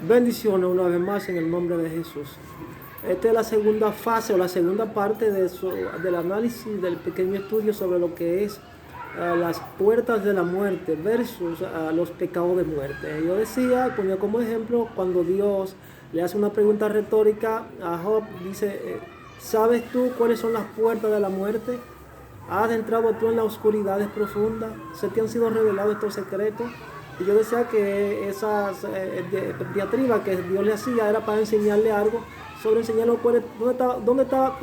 Bendiciones una vez más en el nombre de Jesús. Esta es la segunda fase o la segunda parte del análisis del pequeño estudio sobre lo que es las puertas de la muerte versus los pecados de muerte. Yo decía, ponía como ejemplo, cuando Dios le hace una pregunta retórica a Job, dice, ¿sabes tú cuáles son las puertas de la muerte? ¿Has entrado tú en las oscuridades profundas? ¿Se te han sido revelados estos secretos? Y yo decía que esas diatribas que Dios le hacía era para enseñarle algo, sobre enseñarle cuáles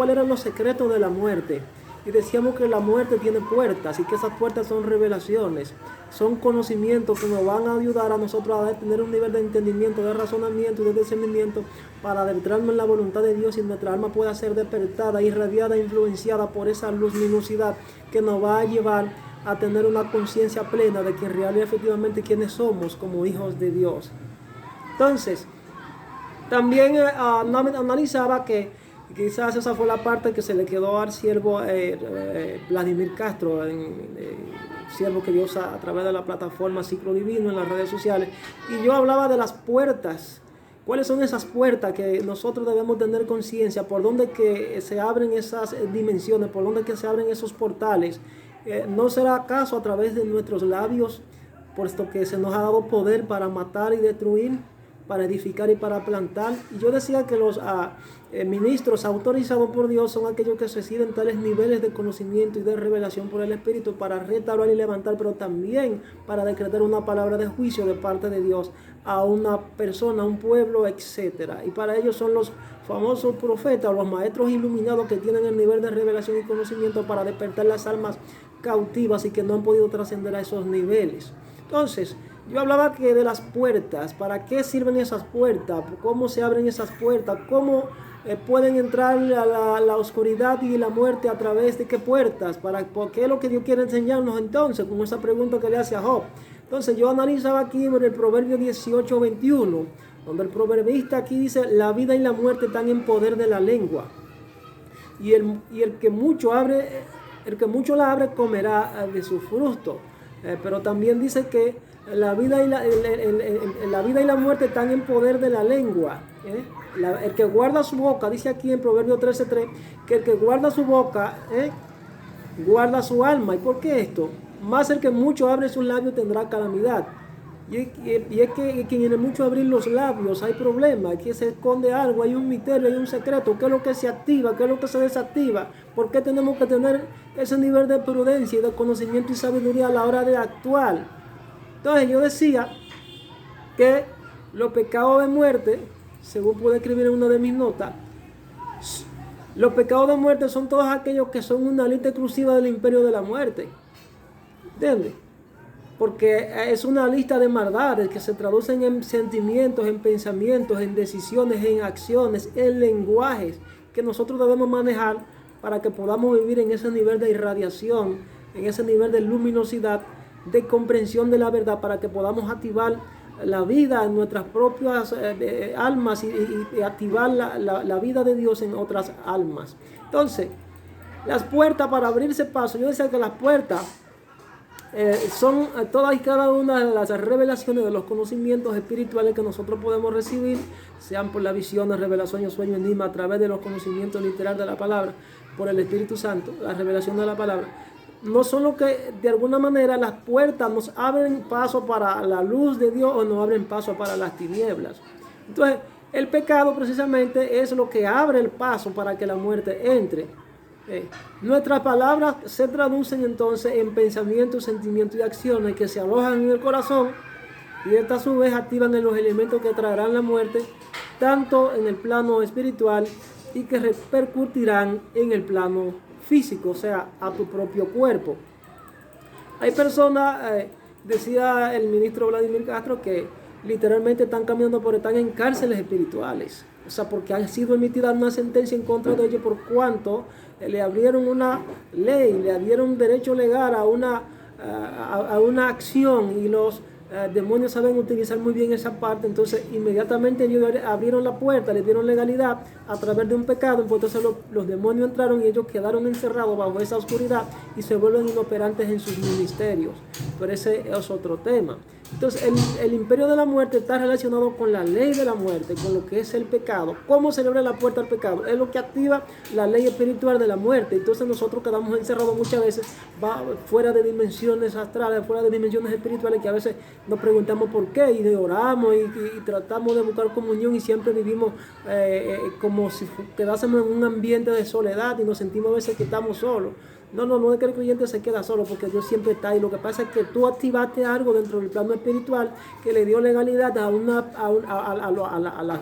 eran los secretos de la muerte. Y decíamos que la muerte tiene puertas y que esas puertas son revelaciones, son conocimientos que nos van a ayudar a nosotros a tener un nivel de entendimiento, de razonamiento y de discernimiento para adentrarnos en la voluntad de Dios y nuestra alma pueda ser despertada, irradiada, influenciada por esa luminosidad que nos va a llevar a tener una conciencia plena de que en realidad efectivamente quiénes somos como hijos de Dios. Entonces, también analizaba que quizás esa fue la parte que se le quedó al siervo Vladimir Castro, siervo que Dios a través de la plataforma Ciclo Divino en las redes sociales. Y yo hablaba de las puertas. ¿Cuáles son esas puertas que nosotros debemos tener conciencia? ¿Por dónde que se abren esas dimensiones? ¿Por dónde que se abren esos portales? ¿No será acaso a través de nuestros labios, puesto que se nos ha dado poder para matar y destruir, para edificar y para plantar? Y yo decía que los ministros autorizados por Dios son aquellos que reciben tales niveles de conocimiento y de revelación por el Espíritu para restaurar y levantar, pero también para decretar una palabra de juicio de parte de Dios a una persona, a un pueblo, etc. Y para ellos son los famosos profetas, los maestros iluminados que tienen el nivel de revelación y conocimiento para despertar las almas cautivas y que no han podido trascender a esos niveles. Entonces, yo hablaba que de las puertas, ¿para qué sirven esas puertas? ¿Cómo se abren esas puertas? ¿Cómo pueden entrar a la oscuridad y la muerte a través de qué puertas? ¿Qué es lo que Dios quiere enseñarnos entonces con esa pregunta que le hace a Job? Entonces yo analizaba aquí en el Proverbio 18:21, donde el proverbista aquí dice, la vida y la muerte están en poder de la lengua. Y el que mucho la abre comerá de su fruto. Pero también dice que la vida y la muerte están en poder de la lengua. El que guarda su boca, dice aquí en Proverbio 13:3, que el que guarda su boca, guarda su alma. ¿Y por qué esto? Más el que mucho abre sus labios tendrá calamidad. Y es que en el mucho abrir los labios hay problemas, aquí se esconde algo, hay un misterio, hay un secreto. ¿Qué es lo que se activa? ¿Qué es lo que se desactiva? ¿Por qué tenemos que tener ese nivel de prudencia y de conocimiento y sabiduría a la hora de actuar? Entonces yo decía que los pecados de muerte, según pude escribir en una de mis notas, los pecados de muerte son todos aquellos que son una lista exclusiva del imperio de la muerte. ¿Entiendes? Porque es una lista de maldades que se traducen en sentimientos, en pensamientos, en decisiones, en acciones, en lenguajes que nosotros debemos manejar para que podamos vivir en ese nivel de irradiación, en ese nivel de luminosidad, de comprensión de la verdad, para que podamos activar la vida en nuestras propias almas y activar la vida de Dios en otras almas. Entonces, las puertas para abrirse paso, yo decía que las puertas son todas y cada una de las revelaciones de los conocimientos espirituales que nosotros podemos recibir, sean por la visión, revelación, sueño, enigma, a través de los conocimientos literales de la palabra, por el Espíritu Santo, la revelación de la palabra. No son lo que de alguna manera las puertas nos abren paso para la luz de Dios o nos abren paso para las tinieblas. Entonces, el pecado precisamente es lo que abre el paso para que la muerte entre. Nuestras palabras se traducen entonces en pensamientos, sentimientos y acciones que se alojan en el corazón y estas a su vez activan en los elementos que traerán la muerte, tanto en el plano espiritual y que repercutirán en el plano físico, o sea, a tu propio cuerpo. Hay personas, decía el ministro Vladimir Castro, que literalmente están están en cárceles espirituales. O sea, porque ha sido emitida una sentencia en contra de ellos por cuanto le abrieron una ley, le dieron derecho legal a una acción y los demonios saben utilizar muy bien esa parte. Entonces inmediatamente ellos abrieron la puerta, le dieron legalidad a través de un pecado. Entonces los demonios entraron y ellos quedaron encerrados bajo esa oscuridad y se vuelven inoperantes en sus ministerios. Pero ese es otro tema. Entonces, el imperio de la muerte está relacionado con la ley de la muerte, con lo que es el pecado. ¿Cómo se le abre la puerta al pecado? Es lo que activa la ley espiritual de la muerte. Entonces, nosotros quedamos encerrados muchas veces fuera de dimensiones astrales, fuera de dimensiones espirituales, que a veces nos preguntamos por qué y oramos y tratamos de buscar comunión y siempre vivimos como si quedásemos en un ambiente de soledad y nos sentimos a veces que estamos solos. No es que el creyente se queda solo, porque Dios siempre está ahí. Lo que pasa es que tú activaste algo dentro del plano espiritual que le dio legalidad a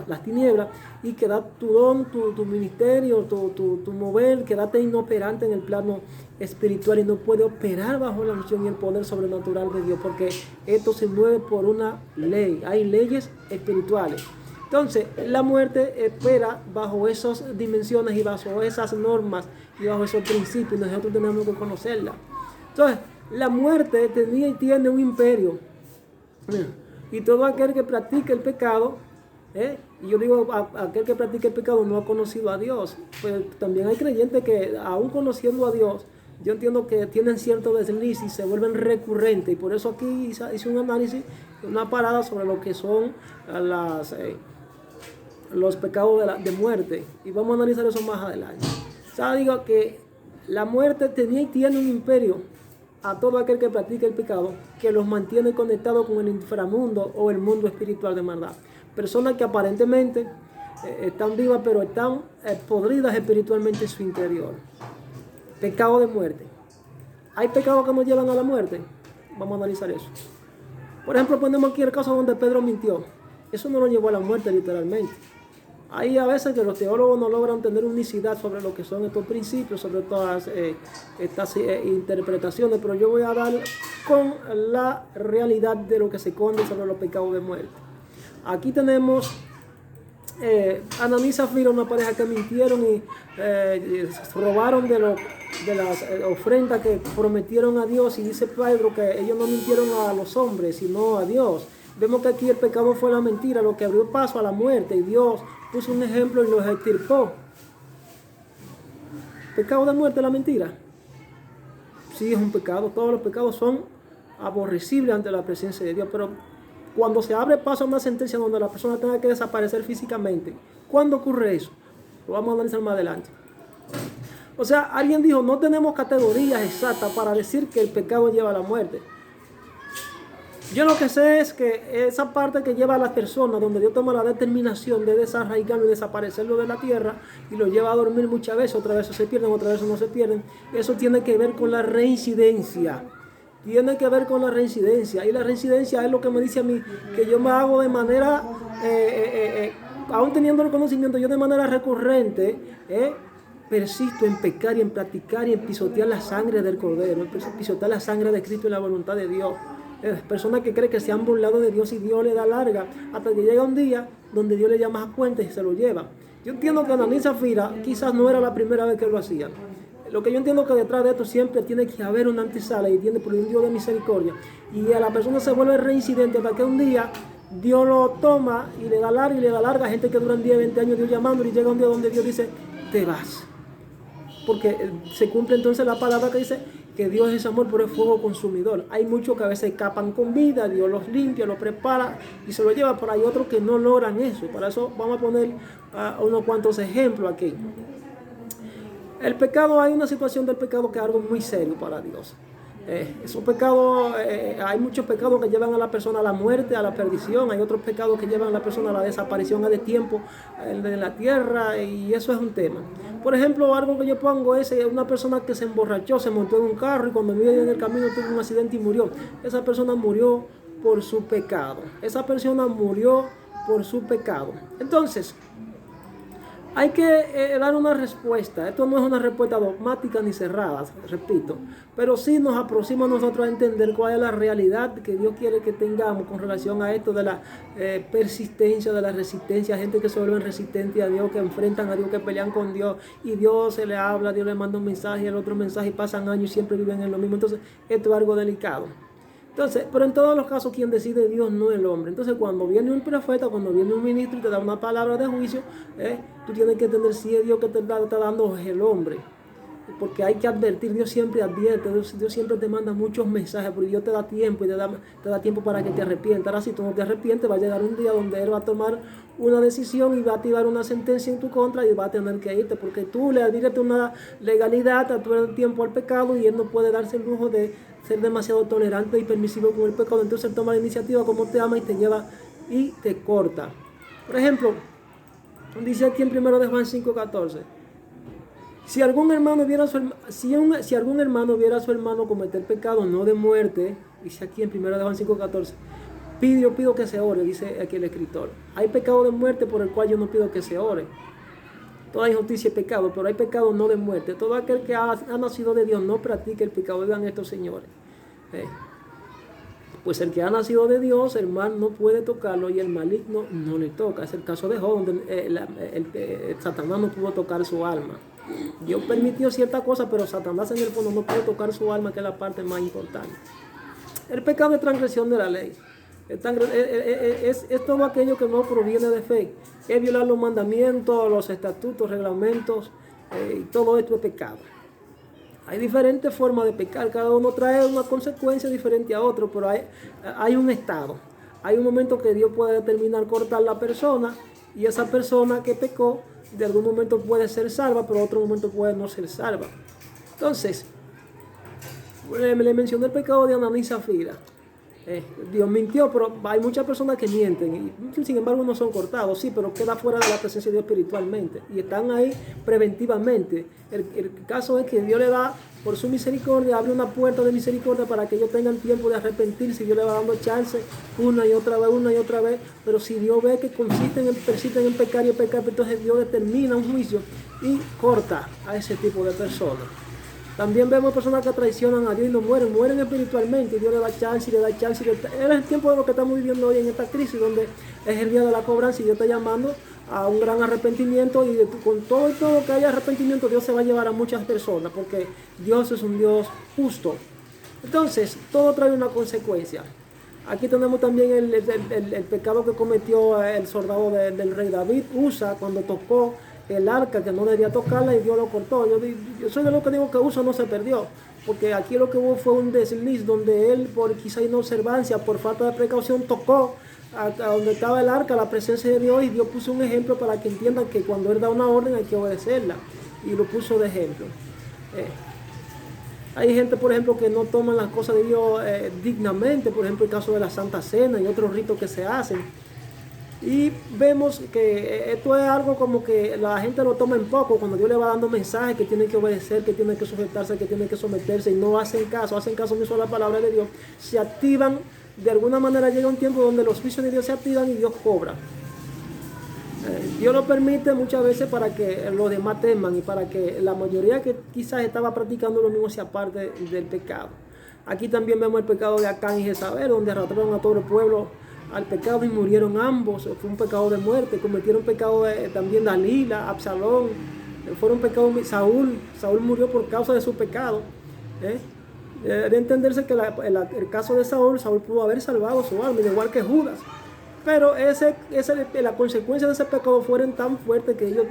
las tinieblas, y que da tu don, tu ministerio, tu mover, quedaste inoperante en el plano espiritual y no puede operar bajo la unción y el poder sobrenatural de Dios, porque esto se mueve por una ley. Hay leyes espirituales. Entonces, la muerte espera bajo esas dimensiones y bajo esas normas y bajo esos principios. Nosotros tenemos que conocerla. Entonces, la muerte tenía y tiene un imperio. Y todo aquel que practica el pecado, y yo digo, aquel que practica el pecado no ha conocido a Dios. Pues también hay creyentes que, aún conociendo a Dios, yo entiendo que tienen cierto desliz y se vuelven recurrentes. Y por eso aquí hice un análisis, una parada sobre lo que son los pecados de muerte, y vamos a analizar eso más adelante. O sea, digo que la muerte tenía y tiene un imperio a todo aquel que practica el pecado, que los mantiene conectados con el inframundo o el mundo espiritual de maldad. Personas que aparentemente están vivas, pero están podridas espiritualmente en su interior. Pecado de muerte. ¿Hay pecados que nos llevan a la muerte? Vamos a analizar eso. Por ejemplo, ponemos aquí el caso donde Pedro mintió. Eso no lo llevó a la muerte literalmente. Hay a veces que los teólogos no logran tener unicidad sobre lo que son estos principios, sobre todas estas interpretaciones, pero yo voy a dar con la realidad de lo que se esconde sobre los pecados de muerte. Aquí tenemos Ananí y Zafira, una pareja que mintieron y robaron de las ofrendas que prometieron a Dios, y dice Pedro que ellos no mintieron a los hombres, sino a Dios. Vemos que aquí el pecado fue la mentira, lo que abrió paso a la muerte, y Dios puso un ejemplo y los extirpó. ¿Pecado de muerte la mentira? Sí, es un pecado. Todos los pecados son aborrecibles ante la presencia de Dios, pero cuando se abre paso a una sentencia donde la persona tenga que desaparecer físicamente, ¿cuándo ocurre eso? Lo vamos a analizar más adelante. O sea, alguien dijo, no tenemos categorías exactas para decir que el pecado lleva a la muerte. Yo lo que sé es que esa parte que lleva a las personas, donde Dios toma la determinación de desarraigarlo y desaparecerlo de la tierra y lo lleva a dormir muchas veces, otras veces se pierden, otras veces no se pierden, eso tiene que ver con la reincidencia. Tiene que ver con la reincidencia. Y la reincidencia es lo que me dice a mí, que yo me hago de manera, aún teniendo el conocimiento, yo de manera recurrente, persisto en pecar y en practicar y en pisotear la sangre del Cordero, pisotear la sangre de Cristo y la voluntad de Dios. Personas que creen que se han burlado de Dios y Dios le da larga, hasta que llega un día donde Dios le llama a cuenta y se lo lleva. Yo entiendo que Ananí y Zafira quizás no era la primera vez que lo hacían. Lo que yo entiendo que detrás de esto siempre tiene que haber una antesala, y tiene por un Dios de misericordia. Y a la persona se vuelve reincidente para que un día Dios lo toma y le da larga. Gente que duran 10, 20 años Dios llamándole, y llega un día donde Dios dice, te vas. Porque se cumple entonces la palabra que dice que Dios es amor, pero es fuego consumidor. Hay muchos que a veces escapan con vida, Dios los limpia, los prepara y se los lleva, pero hay otros que no logran eso. Para eso vamos a poner unos cuantos ejemplos aquí. El pecado, hay una situación del pecado que es algo muy serio para Dios. Esos pecados, hay muchos pecados que llevan a la persona a la muerte, a la perdición. Hay otros pecados que llevan a la persona a la desaparición de tiempo de la tierra, y eso es un tema. Por ejemplo, algo que yo pongo es una persona que se emborrachó, se montó en un carro y cuando iba en el camino tuvo un accidente y murió. Esa persona murió por su pecado. Esa persona murió por su pecado. Entonces, hay que dar una respuesta. Esto no es una respuesta dogmática ni cerrada, repito, pero sí nos aproxima a nosotros a entender cuál es la realidad que Dios quiere que tengamos con relación a esto de la persistencia, de la resistencia. Gente que se vuelven resistentes a Dios, que enfrentan a Dios, que pelean con Dios, y Dios se le habla, Dios le manda un mensaje, el otro mensaje, y pasan años y siempre viven en lo mismo. Entonces, esto es algo delicado. Entonces, pero en todos los casos quien decide es Dios, no el hombre. Entonces, cuando viene un profeta, cuando viene un ministro y te da una palabra de juicio, tú tienes que entender si es Dios que te está dando el hombre. porque hay que advertir. Dios siempre advierte, Dios siempre te manda muchos mensajes, porque Dios te da tiempo y te da tiempo para que te arrepientas. Ahora, si tú no te arrepientes, va a llegar un día donde Él va a tomar una decisión y va a activar una sentencia en tu contra y va a tener que irte, porque tú le adhieres una legalidad a todo el tiempo al pecado y Él no puede darse el lujo de ser demasiado tolerante y permisivo con el pecado. Entonces Él toma la iniciativa como te ama y te lleva y te corta. Por ejemplo, dice aquí en 1 de Juan 5:14, si algún hermano viera a su hermano cometer pecado no de muerte, dice aquí en 1 de Juan 5:14, pido que se ore, dice aquí el escritor. Hay pecado de muerte por el cual yo no pido que se ore. Toda injusticia es pecado, pero hay pecado no de muerte. Todo aquel que ha nacido de Dios no practica el pecado. Vean estos señores. Pues el que ha nacido de Dios, el mal no puede tocarlo y el maligno no le toca. Es el caso de Job, donde Satanás no pudo tocar su alma. Dios permitió cierta cosa, pero Satanás en el fondo no pudo tocar su alma, que es la parte más importante. El pecado es transgresión de la ley. Es todo aquello que no proviene de fe. Es violar los mandamientos, los estatutos, reglamentos, y todo esto es pecado. Hay diferentes formas de pecar, cada uno trae una consecuencia diferente a otro, pero hay un estado. Hay un momento que Dios puede determinar cortar la persona y esa persona que pecó de algún momento puede ser salva, pero otro momento puede no ser salva. Entonces, le mencioné el pecado de Ananí y Zafira. Dios mintió, pero hay muchas personas que mienten y sin embargo no son cortados, sí, pero queda fuera de la presencia de Dios espiritualmente y están ahí preventivamente. El caso es que Dios le da, por su misericordia, abre una puerta de misericordia para que ellos tengan tiempo de arrepentirse. Dios le va dando chance una y otra vez, pero si Dios ve que persisten en pecar y pecar, entonces Dios determina un juicio y corta a ese tipo de personas. También vemos personas que traicionan a Dios y no mueren espiritualmente y Dios le da chance y le da chance. Es el tiempo de lo que estamos viviendo hoy en esta crisis, donde es el día de la cobranza y Dios está llamando a un gran arrepentimiento y con todo y todo que haya arrepentimiento, Dios se va a llevar a muchas personas porque Dios es un Dios justo. Entonces, todo trae una consecuencia. Aquí tenemos también el pecado que cometió el soldado del rey David, Usa, cuando tocó el arca, que no debía tocarla y Dios lo cortó. Yo soy de los que digo que Usa no se perdió, porque aquí lo que hubo fue un desliz donde él, por quizá inobservancia, por falta de precaución, tocó a donde estaba el arca, la presencia de Dios, y Dios puso un ejemplo para que entiendan que cuando Él da una orden hay que obedecerla, y lo puso de ejemplo. Hay gente, por ejemplo, que no toman las cosas de Dios dignamente, por ejemplo, el caso de la Santa Cena y otros ritos que se hacen. Y vemos que esto es algo como que la gente lo toma en poco, cuando Dios le va dando mensajes que tienen que obedecer, que tienen que sujetarse, que tienen que someterse, y no hacen caso omiso a la palabra de Dios, se activan, de alguna manera llega un tiempo donde los juicios de Dios se activan y Dios cobra. Dios lo permite muchas veces para que los demás teman y para que la mayoría que quizás estaba practicando lo mismo se aparte del pecado. Aquí también vemos el pecado de Acán y Jezabel, donde arrastraron a todo el pueblo al pecado y murieron ambos. Fue un pecado de muerte. Cometieron pecado también Dalila, Absalón. Fueron pecados. Saúl murió por causa de su pecado. Debe entenderse que el caso de Saúl pudo haber salvado su alma, igual que Judas. Pero la consecuencia de ese pecado fueron tan fuertes que ellos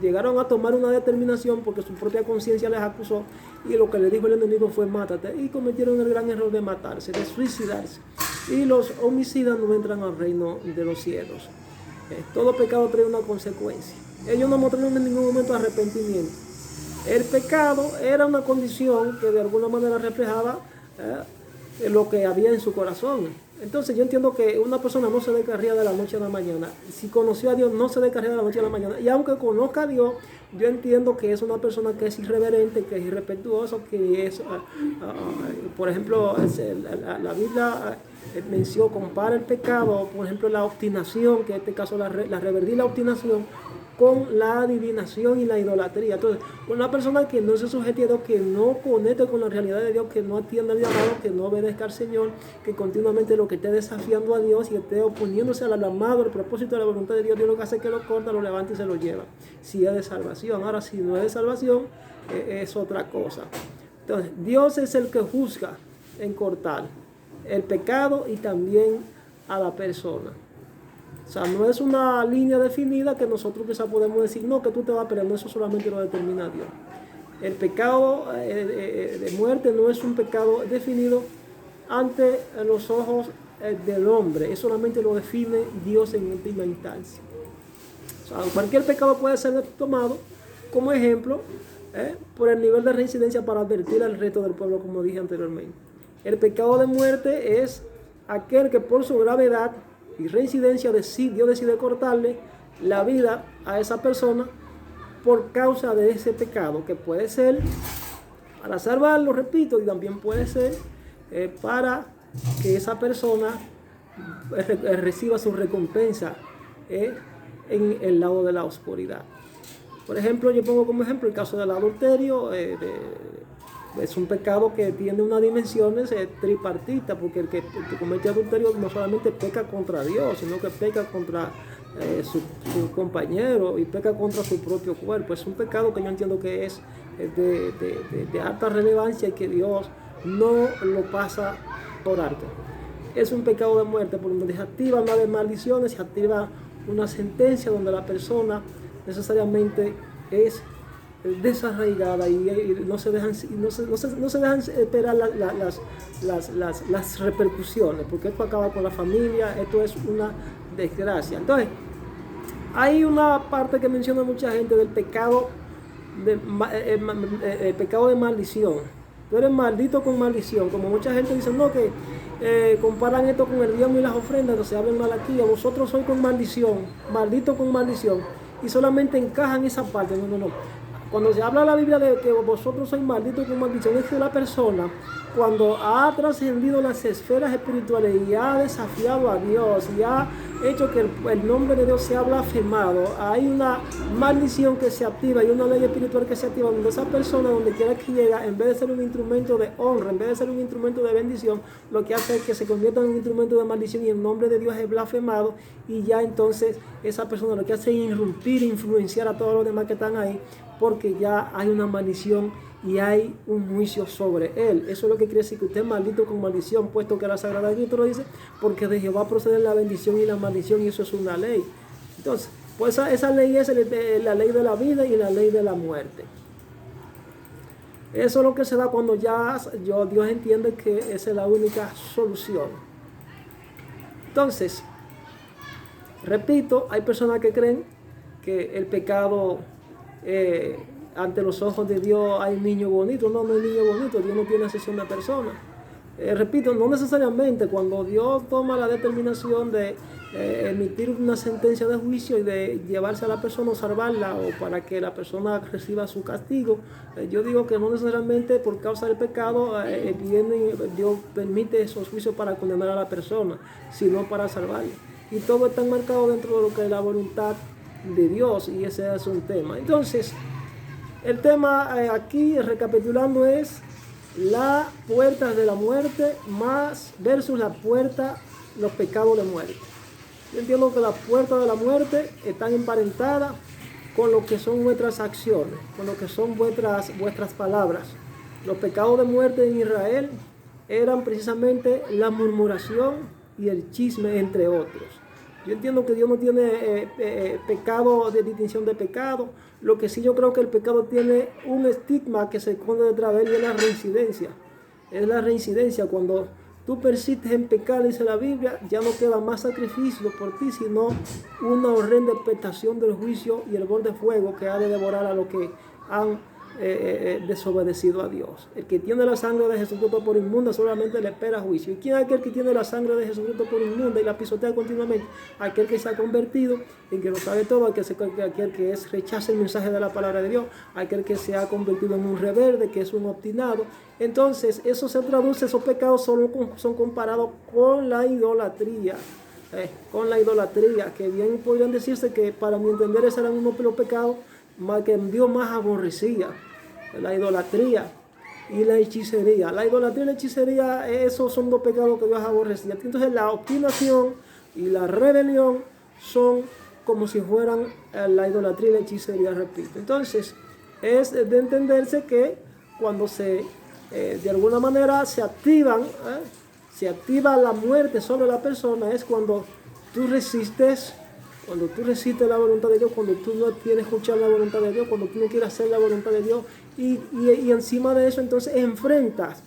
llegaron a tomar una determinación porque su propia conciencia les acusó y lo que le dijo el enemigo fue mátate, y cometieron el gran error de matarse, de suicidarse. Y los homicidas no entran al reino de los cielos. Todo pecado trae una consecuencia. Ellos no mostraron en ningún momento arrepentimiento. El pecado era una condición que de alguna manera reflejaba lo que había en su corazón. Entonces yo entiendo que una persona no se descarría de la noche a la mañana. Si conoció a Dios, no se descarría de la noche a la mañana. Y aunque conozca a Dios, yo entiendo que es una persona que es irreverente, que es irrespetuoso, que es, por ejemplo, la Biblia compara el pecado, por ejemplo, la obstinación, que en este caso la rebeldía y la obstinación, con la adivinación y la idolatría. Entonces, una persona que no se sujete a Dios, que no conecte con la realidad de Dios, que no atienda al llamado, que no obedezca al Señor, que continuamente lo que esté desafiando a Dios y esté oponiéndose al llamado, al propósito de la voluntad de Dios, Dios lo que hace es que lo corta, lo levanta y se lo lleva. Si es de salvación. Ahora, si no es de salvación, es otra cosa. Entonces, Dios es el que juzga en cortar el pecado y también a la persona. O sea, no es una línea definida que nosotros quizás podemos decir, no, que tú te vas a pelear, no, eso solamente lo determina Dios. El pecado de muerte no es un pecado definido ante los ojos del hombre, eso solamente lo define Dios en última instancia. O sea, cualquier pecado puede ser tomado como ejemplo por el nivel de reincidencia para advertir al resto del pueblo, como dije anteriormente. El pecado de muerte es aquel que por su gravedad y reincidencia Dios decide cortarle la vida a esa persona por causa de ese pecado, que puede ser para salvarlo, repito, y también puede ser para que esa persona reciba su recompensa en el lado de la oscuridad. Por ejemplo, yo pongo como ejemplo el caso del adulterio. Es un pecado que tiene unas dimensiones tripartitas, porque el que comete adulterio no solamente peca contra Dios, sino que peca contra su compañero y peca contra su propio cuerpo. Es un pecado que yo entiendo que es de alta relevancia y que Dios no lo pasa por alto. Es un pecado de muerte por donde se activa una de maldiciones, se activa una sentencia donde la persona necesariamente es desarraigada y no se dejan esperar las repercusiones, porque esto acaba con la familia, esto es una desgracia. Entonces, hay una parte que menciona mucha gente del pecado pecado de maldición. Tú eres maldito con maldición, como mucha gente dice, no, que comparan esto con el diezmo y las ofrendas, entonces hablan mal aquí, vosotros sois con maldición, maldito con maldición, y solamente encajan esa parte. No. Cuando se habla en la Biblia de que vosotros sois malditos con maldición, es que la persona, cuando ha trascendido las esferas espirituales y ha desafiado a Dios y ha hecho que el nombre de Dios sea blasfemado, hay una maldición que se activa y una ley espiritual que se activa, donde esa persona, donde quiera que llega, en vez de ser un instrumento de honra, en vez de ser un instrumento de bendición, lo que hace es que se convierta en un instrumento de maldición y el nombre de Dios es blasfemado, y ya entonces esa persona lo que hace es irrumpir, influenciar a todos los demás que están ahí, porque ya hay una maldición y hay un juicio sobre él. Eso es lo que quiere decir que usted es maldito con maldición, puesto que la Sagrada Escritura lo dice, porque de Jehová procede la bendición y la maldición, y eso es una ley. Entonces, pues esa ley es la ley de la vida y la ley de la muerte. Eso es lo que se da cuando Dios entiende que esa es la única solución. Entonces, repito, hay personas que creen que el pecado ante los ojos de Dios hay niño bonito. No hay niño bonito. Dios no tiene excepción de personas. Repito, no necesariamente cuando Dios toma la determinación de emitir una sentencia de juicio y de llevarse a la persona o salvarla, o para que la persona reciba su castigo, yo digo que no necesariamente por causa del pecado Dios permite esos juicios para condenar a la persona, sino para salvarla. Y todo está marcado dentro de lo que es la voluntad de Dios, y ese es un tema. Entonces, el tema aquí, recapitulando, es las puertas de la muerte más versus la puerta, los pecados de muerte. Yo entiendo que las puertas de la muerte están emparentadas con lo que son vuestras acciones, con lo que son vuestras palabras. Los pecados de muerte en Israel eran precisamente la murmuración y el chisme, entre otros. Yo entiendo que Dios no tiene pecado de distinción de pecado. Lo que sí yo creo que el pecado tiene un estigma que se esconde detrás de él, y es la reincidencia. Es la reincidencia. Cuando tú persistes en pecar, dice la Biblia, ya no queda más sacrificio por ti, sino una horrenda expectación del juicio y el borde de fuego que ha de devorar a los que han desobedecido a Dios. El que tiene la sangre de Jesucristo por inmunda solamente le espera juicio. ¿Y quién es aquel que tiene la sangre de Jesucristo por inmunda y la pisotea continuamente? Aquel que se ha convertido, en que lo sabe todo, aquel que rechaza el mensaje de la palabra de Dios, aquel que se ha convertido en un rebelde, que es un obstinado. Entonces, eso se traduce, esos pecados son comparados con la idolatría. Con la idolatría, que bien podrían decirse que, para mi entender, esos eran unos de los pecados que Dios más aborrecía: la idolatría y la hechicería. La idolatría y la hechicería, esos son dos pecados que Dios aborrecía. Entonces, la obstinación y la rebelión son como si fueran la idolatría y la hechicería, repito. Entonces, es de entenderse que cuando de alguna manera se activa la muerte sobre la persona, es cuando tú resistes la voluntad de Dios, cuando tú no quieres escuchar la voluntad de Dios, cuando tú no quieres hacer la voluntad de Dios, y encima de eso entonces enfrentas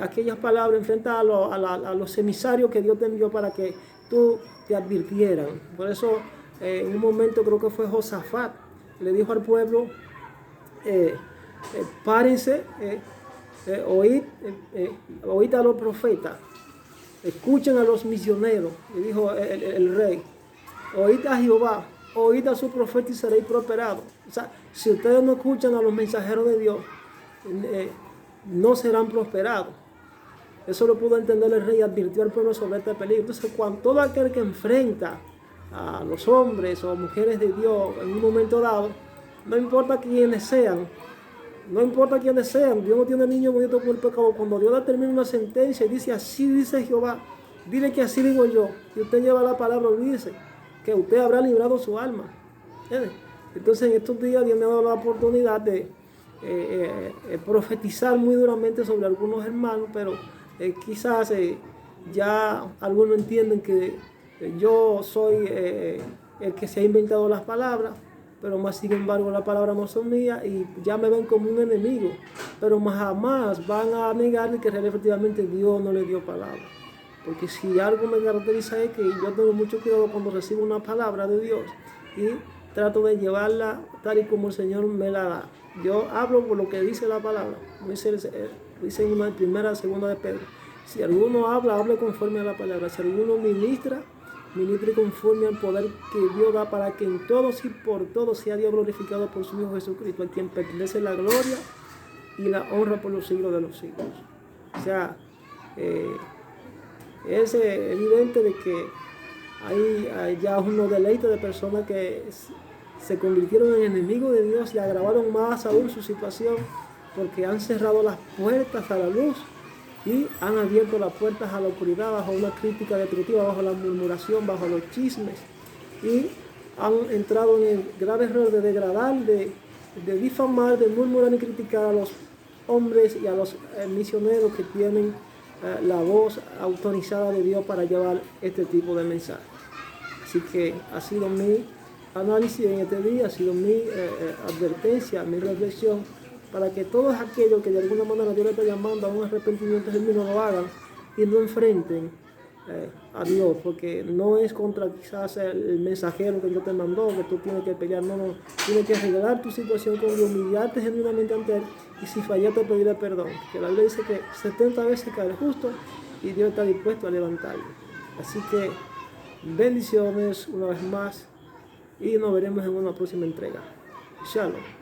aquellas palabras, enfrentas a los emisarios que Dios te envió para que tú te advirtieran. Por eso en un momento creo que fue Josafat, le dijo al pueblo, párense, oíd a los profetas, escuchen a los misioneros, le dijo el rey, oíd a Jehová, oíd a su profeta y seréis prosperados. O sea, si ustedes no escuchan a los mensajeros de Dios, no serán prosperados. Eso lo pudo entender el rey y advirtió al pueblo sobre este peligro. Entonces, cuando todo aquel que enfrenta a los hombres o mujeres de Dios en un momento dado, no importa quiénes sean, Dios no tiene niño bonito por el pecado. Cuando Dios determina una sentencia y dice, así dice Jehová, dile que así digo yo, y usted lleva la palabra, olvídese que usted habrá librado su alma. Entonces, en estos días Dios me ha dado la oportunidad de profetizar muy duramente sobre algunos hermanos, pero quizás ya algunos entienden que yo soy el que se ha inventado las palabras, pero más sin embargo las palabras no son mías y ya me ven como un enemigo, pero jamás van a negar que efectivamente Dios no le dio palabra. Porque si algo me caracteriza es que yo tengo mucho cuidado cuando recibo una palabra de Dios y trato de llevarla tal y como el Señor me la da. Yo hablo por lo que dice la palabra. Dice en una primera, segunda de Pedro. Si alguno habla, hable conforme a la palabra. Si alguno ministre conforme al poder que Dios da, para que en todos y por todos sea Dios glorificado por su Hijo Jesucristo, a quien pertenece la gloria y la honra por los siglos de los siglos. O sea, es evidente de que hay ya unos deleites de personas que se convirtieron en enemigos de Dios y agravaron más aún su situación porque han cerrado las puertas a la luz y han abierto las puertas a la oscuridad bajo una crítica destructiva, bajo la murmuración, bajo los chismes, y han entrado en el grave error de degradar, de difamar, de murmurar y criticar a los hombres y a los misioneros que tienen la voz autorizada de Dios para llevar este tipo de mensajes. Así que ha sido mi análisis en este día, ha sido mi advertencia, mi reflexión, para que todos aquellos que de alguna manera Dios les está llamando a un arrepentimiento genuino lo hagan y no enfrenten a Dios, porque no es contra quizás el mensajero que Dios te mandó, que tú tienes que pelear, no, tienes que arreglar tu situación con Dios, humillarte genuinamente ante Él, y si fallaste pedirle perdón, que la Biblia dice que 70 veces cae el justo y Dios está dispuesto a levantarlo. Así que bendiciones una vez más y nos veremos en una próxima entrega. Shalom.